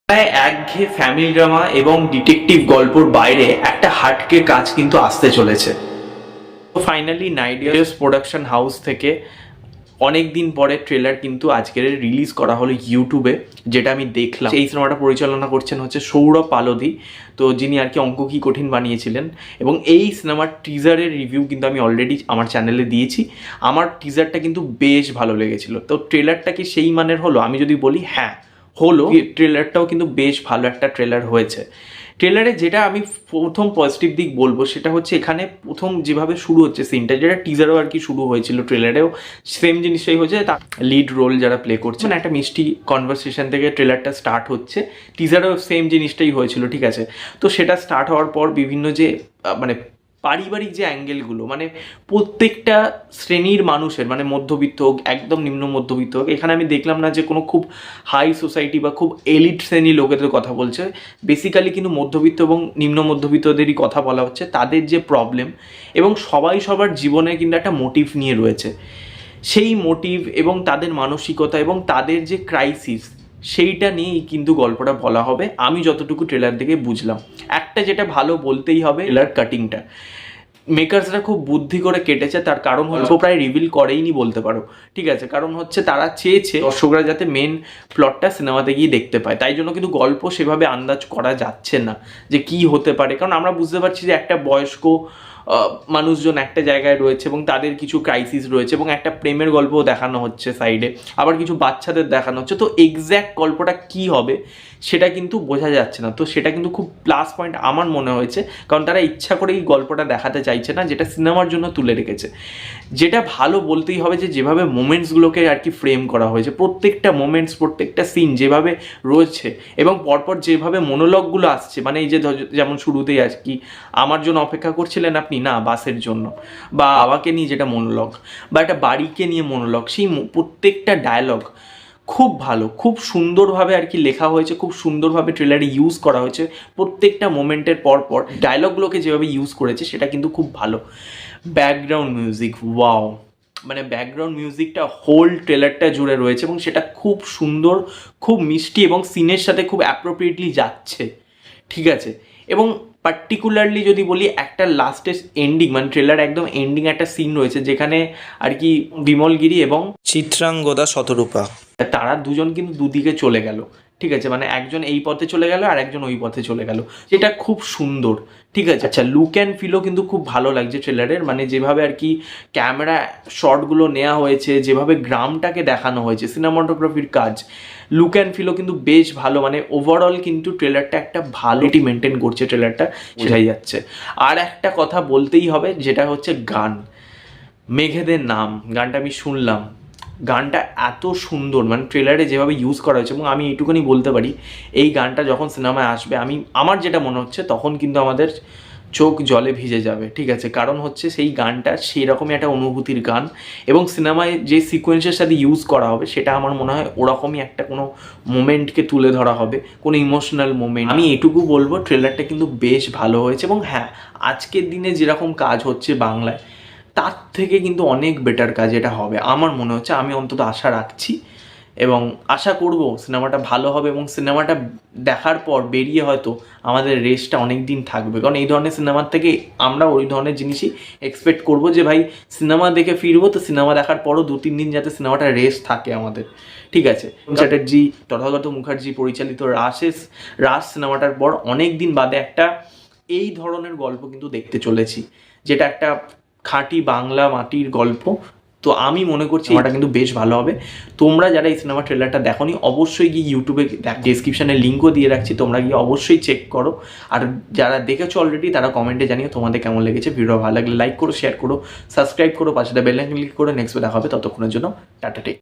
প্রায় একঘেয়ে family drama এবং ডিটেকটিভ গল্পর বাইরে একটা হাটকে কাজ কিন্তু আসতে চলেছে। তো ফাইনালি নাইডিয়াস প্রোডাকশন হাউস থেকে অনেক দিন পরে ট্রেলার কিন্তু আজকের রিলিজ করা হলো ইউটিউবে, যেটা আমি দেখলাম। এই সিনেমাটা পরিচালনা করছেন হচ্ছে সৌরভ পালোধি, তো যিনি আর কি অঙ্ক কি কঠিন বানিয়েছিলেন। এবং এই সিনেমার টিজারের রিভিউ কিন্তু আমি অলরেডি আমার চ্যানেলে দিয়েছি। আমার টিজারটা কিন্তু বেশ ভালো লেগেছিল। তো ট্রেলারটা কি সেই মানের হলো? আমি যদি বলি হ্যাঁ হলো, ট্রেলারটাও কিন্তু বেশ ভালো একটা ট্রেলার হয়েছে। ট্রেলারে যেটা আমি প্রথম পজিটিভ দিক বলবো সেটা হচ্ছে এখানে প্রথম যেভাবে শুরু হচ্ছে সিনটা, যেটা টিজারও আর কি শুরু হয়েছিল, ট্রেলারেও সেম জিনিসটাই হয়েছে। তা লিড রোল যারা প্লে করছে, মানে একটা মিষ্টি কনভারসেশন থেকে ট্রেলারটা স্টার্ট হচ্ছে, টিজারেও সেম জিনিসটাই হয়েছিল, ঠিক আছে। তো সেটা স্টার্ট হওয়ার পর বিভিন্ন যে মানে পারিবারিক যে অ্যাঙ্গেলগুলো, মানে প্রত্যেকটা শ্রেণীর মানুষের, মানে মধ্যবিত্ত হোক, একদম নিম্ন মধ্যবিত্ত হোক, এখানে আমি দেখলাম না যে কোনো খুব হাই সোসাইটি বা খুব এলিট শ্রেণীর লোকেদের কথা বলছে। বেসিক্যালি কিন্তু মধ্যবিত্ত এবং নিম্ন মধ্যবিত্তদেরই কথা বলা হচ্ছে, তাদের যে প্রবলেম, এবং সবাই সবার জীবনে কিন্তু একটা মোটিভ নিয়ে রয়েছে। সেই মোটিভ এবং তাদের মানসিকতা এবং তাদের যে ক্রাইসিস, সেইটা নিয়েই কিন্তু গল্পটা বলা হবে, আমি যতটুকু ট্রেলার দেখে বুঝলাম। একটা যেটা ভালো বলতেই হবে, ট্রেলার কাটিংটা মেকার্সরা খুব বুদ্ধি করে কেটেছে। তার কারণ হচ্ছে প্রায় রিভিল করেইনি বলতে পারো, ঠিক আছে। কারণ হচ্ছে তারা চেয়েছে দর্শকরা যাতে মেন প্লটটা সিনেমাতে গিয়ে দেখতে পায়, তাই জন্য কিন্তু গল্প সেভাবে আন্দাজ করা যাচ্ছে না যে কি হতে পারে। কারণ আমরা বুঝতে পারছি যে একটা বয়স্ক মানুষজন একটা জায়গায় রয়েছে এবং তাদের কিছু ক্রাইসিস রয়েছে, এবং একটা প্রেমের গল্পও দেখানো হচ্ছে সাইডে, আবার কিছু বাচ্চাদের দেখানো হচ্ছে। তো এক্স্যাক্ট গল্পটা কি হবে সেটা কিন্তু বোঝা যাচ্ছে না। তো সেটা কিন্তু খুব প্লাস পয়েন্ট আমার মনে হয়েছে, কারণ তারা ইচ্ছা করেই গল্পটা দেখাতে চাইছে না, যেটা সিনেমার জন্য তুলে রেখেছে। যেটা ভালো বলতেই হবে যে যেভাবে মোমেন্টসগুলোকে আর কি ফ্রেম করা হয়েছে, প্রত্যেকটা মোমেন্টস, প্রত্যেকটা সিন যেভাবে রয়েছে, এবং পরপর যেভাবে মনোলগগুলো আসছে, মানে এই যে যেমন শুরুতেই আর কি, আমার জন্য অপেক্ষা করছিলেন আপনি, না বাসের জন্য, বা বাবাকে নিয়ে যেটা মনোলগ, বা একটা বাড়িকে নিয়ে মনোলগ, সেই প্রত্যেকটা ডায়লগ খুব ভালো, খুব সুন্দরভাবে আর কি লেখা হয়েছে, খুব সুন্দরভাবে ট্রেলারে ইউজ করা হয়েছে। প্রত্যেকটা মোমেন্টের পর পর ডায়লগগুলোকে যেভাবে ইউজ করেছে সেটা কিন্তু খুব ভালো। ব্যাকগ্রাউন্ড মিউজিক, ওয়াও, মানে ব্যাকগ্রাউন্ড মিউজিকটা হোল ট্রেলারটা জুড়ে রয়েছে, এবং সেটা খুব সুন্দর, খুব মিষ্টি, এবং সিনের সাথে খুব অ্যাপ্রোপ্রিয়েটলি যাচ্ছে, ঠিক আছে। এবং পার্টিকুলারলি যদি বলি, একটা লাস্টের এন্ডিং, মানে ট্রেলার একদম এন্ডিং একটা সিন রয়েছে, যেখানে আর কি বিমলগিরি এবং চিত্রাঙ্গদা শতরূপা তারা দুজন কিন্তু দুদিকে চলে গেল, ঠিক আছে। মানে একজন এই পথে চলে গেল আর একজন ওই পথে চলে গেল, যেটা খুব সুন্দর, ঠিক আছে। আচ্ছা, লুক অ্যান্ড ফিলও কিন্তু খুব ভালো লাগছে ট্রেলারের, মানে যেভাবে আর কি ক্যামেরা শটগুলো নেওয়া হয়েছে, যেভাবে গ্রামটাকে দেখানো হয়েছে, সিনেমাটোগ্রাফির কাজ, লুক অ্যান্ড ফিলও কিন্তু বেশ ভালো। মানে ওভারঅল কিন্তু ট্রেলারটা একটা ভালোটি মেনটেন করছে, ট্রেলারটা বোঝাই যাচ্ছে। আর একটা কথা বলতেই হবে, যেটা হচ্ছে গান, মেঘেদের নাম গানটা আমি শুনলাম, গানটা এত সুন্দর, মানে ট্রেলারে যেভাবে ইউজ করা হয়েছে। এবং আমি এইটুকুনি বলতে পারি, এই গানটা যখন সিনেমায় আসবে, আমার যেটা মনে হচ্ছে, তখন কিন্তু আমাদের চোখ জলে ভিজে যাবে, ঠিক আছে। কারণ হচ্ছে সেই গানটা সেই রকমই একটা অনুভূতির গান, এবং সিনেমায় যে সিকোয়েন্সের সাথে ইউজ করা হবে সেটা আমার মনে হয় ওরকমই একটা কোনো মোমেন্টকে তুলে ধরা হবে, কোনো ইমোশনাল মোমেন্ট। আমি এটুকু বলবো, ট্রেলারটা কিন্তু বেশ ভালো হয়েছে। এবং হ্যাঁ, আজকের দিনে যেরকম কাজ হচ্ছে বাংলায়, তার থেকে কিন্তু অনেক বেটার কাজ এটা হবে আমার মনে হচ্ছে। আমি অন্তত আশা রাখছি এবং আশা করব সিনেমাটা ভালো হবে, এবং সিনেমাটা দেখার পর বেরিয়ে হয়তো আমাদের রেসটা অনেক দিন থাকবে। কারণ এই ধরনের সিনেমার থেকে আমরা ওই ধরনের জিনিসই এক্সপেক্ট করব, যে ভাই সিনেমা দেখে ফিরবো, তো সিনেমা দেখার পরও 2-3 দিন যাতে সিনেমাটা রেস থাকে আমাদের, ঠিক আছে। চ্যাটার্জি, তথাগত মুখার্জি পরিচালিত রাস সিনেমাটার পর অনেক দিন বাদে একটা এই ধরনের গল্প কিন্তু দেখতে চলেছি, যেটা একটা খাঁটি বাংলা মাটির গল্প। তো আমি মনে করছি সিনেমাটা কিন্তু বেশ ভালো হবে। তোমরা যারা এই সিনেমা ট্রেলারটা দেখোনি, অবশ্যই গিয়ে ইউটিউবে ডেসক্রিপশানে লিঙ্কও দিয়ে রাখছি, তোমরা গিয়ে অবশ্যই চেক করো। আর যারা দেখেছো অলরেডি, তারা কমেন্টে জানিও তোমাদের কেমন লেগেছে। ভিডিও ভালো লাগলে লাইক করো, শেয়ার করো, সাবস্ক্রাইব করো, পাশে বেল আইকন ক্লিক করো। নেক্সট দেখা হবে, ততক্ষণের জন্য টাটা টেক।